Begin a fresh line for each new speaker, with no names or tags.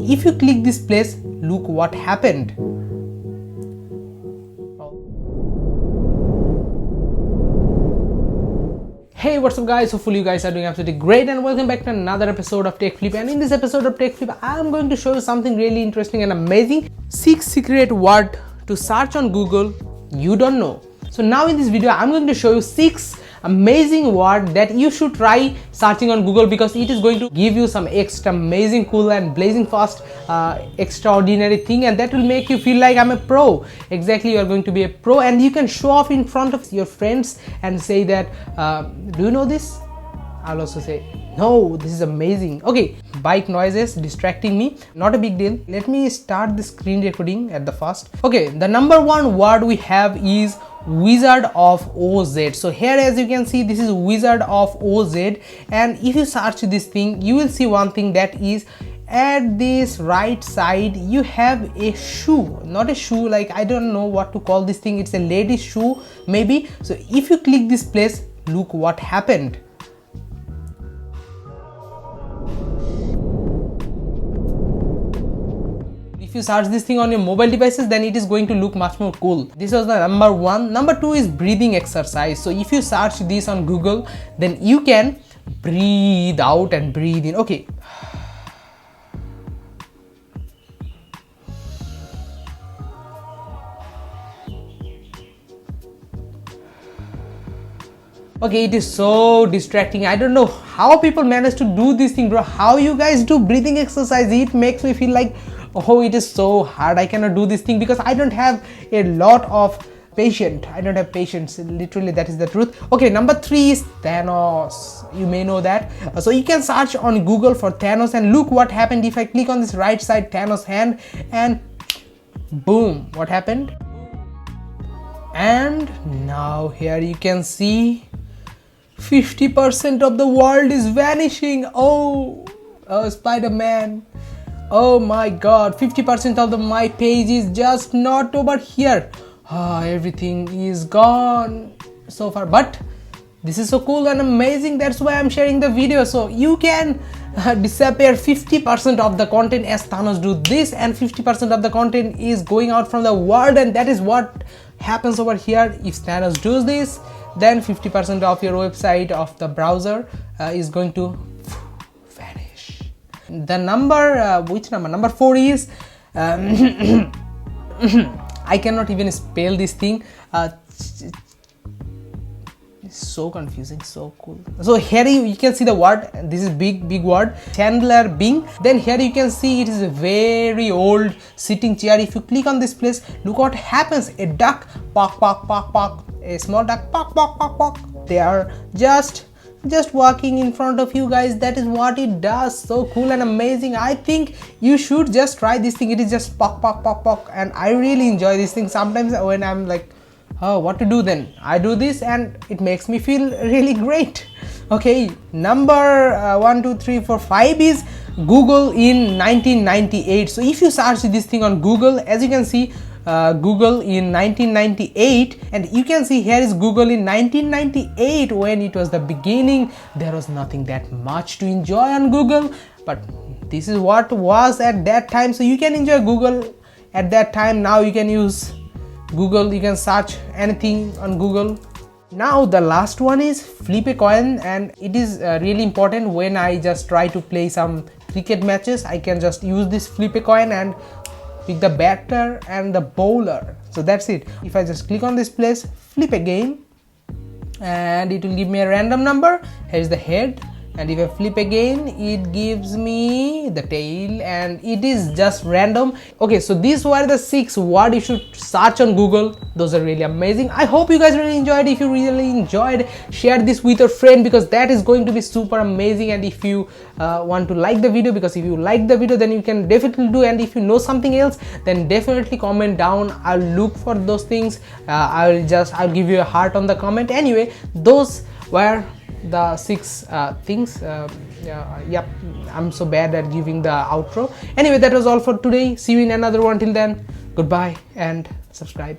If you click this place, look what happened. Hey, what's up guys, hopefully you guys are doing absolutely great and welcome back to another episode of TechFlip. And in this episode of TechFlip, I am going to show you something really interesting and amazing. 6 secret word to search on Google you don't know. So now in this video, I'm going to show you 6 amazing word that you should try searching on Google, because it is going to give you some extra amazing, cool and blazing fast extraordinary thing, and that will make you feel like I'm a pro. Exactly, you are going to be a pro, and you can show off in front of your friends and say that do you know this? I'll also say no, this is amazing. Okay, bike noises distracting me, not a big deal. Let me start the screen recording at the first. Okay, the number 1 word we have is Wizard of Oz. So here, as you can see, this is Wizard of Oz, and if you search this thing, you will see one thing, that is at this right side you have a shoe, not a shoe, like I don't know what to call this thing, it's a lady's shoe maybe. So if you click this place, look what happened. If you search this thing on your mobile devices, then it is going to look much more cool. This was the number 1. Number 2 is breathing exercise. So if you search this on Google, then you can breathe out and breathe in. Okay. Okay, it is so distracting. I don't know how people manage to do this thing, bro. How you guys do breathing exercise? It makes me feel like, oh, it is so hard. I cannot do this thing because I don't have a lot of patience. I don't have patience. Literally, that is the truth. Okay, number 3 is Thanos. You may know that. So you can search on Google for Thanos, and look what happened. If I click on this right side Thanos hand, and boom, what happened? And now here you can see 50% of the world is vanishing. Oh, Spider-Man. Oh my god, 50% of my page is just not over here. Everything is gone so far, but this is so cool and amazing. That's why I'm sharing the video, so you can disappear 50% of the content as Thanos do this, and 50% of the content is going out from the world, and that is what happens over here. If Thanos does this, then 50% of your website of the browser is going to vanish. The number which number? Number 4 is I cannot even spell this thing. It's so confusing, so cool. So here you can see the word. This is big word, Chandler Bing. Then here you can see it is a very old sitting chair. If you click on this place, look what happens. A duck, pok pok pok pok. A small duck, pok pok pok pok. They are just walking in front of you guys. That is what it does. So cool and amazing. I think you should just try this thing. It is just pok pok pok pok, and I really enjoy this thing. Sometimes when I'm like, oh, what to do, then I do this and it makes me feel really great. Okay, number 1 2 3 4 5 is Goole In 1998. So if you search this thing on Google, as you can see, Goole In 1998, and you can see here is Goole In 1998. When it was the beginning, there was nothing that much to enjoy on Google, but this is what was at that time. So you can enjoy Google at that time. Now you can use Google, you can search anything on Google. Now the last one is flip a coin, and it is really important when I just try to play some cricket matches. I can just use this flip a coin and pick the batter and the bowler. So that's it. If I just click on this place, flip again, and it will give me a random number. Here is the head, and if I flip again, it gives me the tail, and it is just random. Okay, so these were the 6 words you should search on Google. Those are really amazing. I hope you guys really enjoyed. If you really enjoyed, share this with your friend, because that is going to be super amazing. And if you want to like the video, because if you like the video, then you can definitely do, and if you know something else, then definitely comment down. I'll look for those things. I'll give you a heart on the comment. Anyway, those were the 6 things. Yep, I'm so bad at giving the outro. Anyway, that was all for today. See you in another one. Till then, goodbye and subscribe.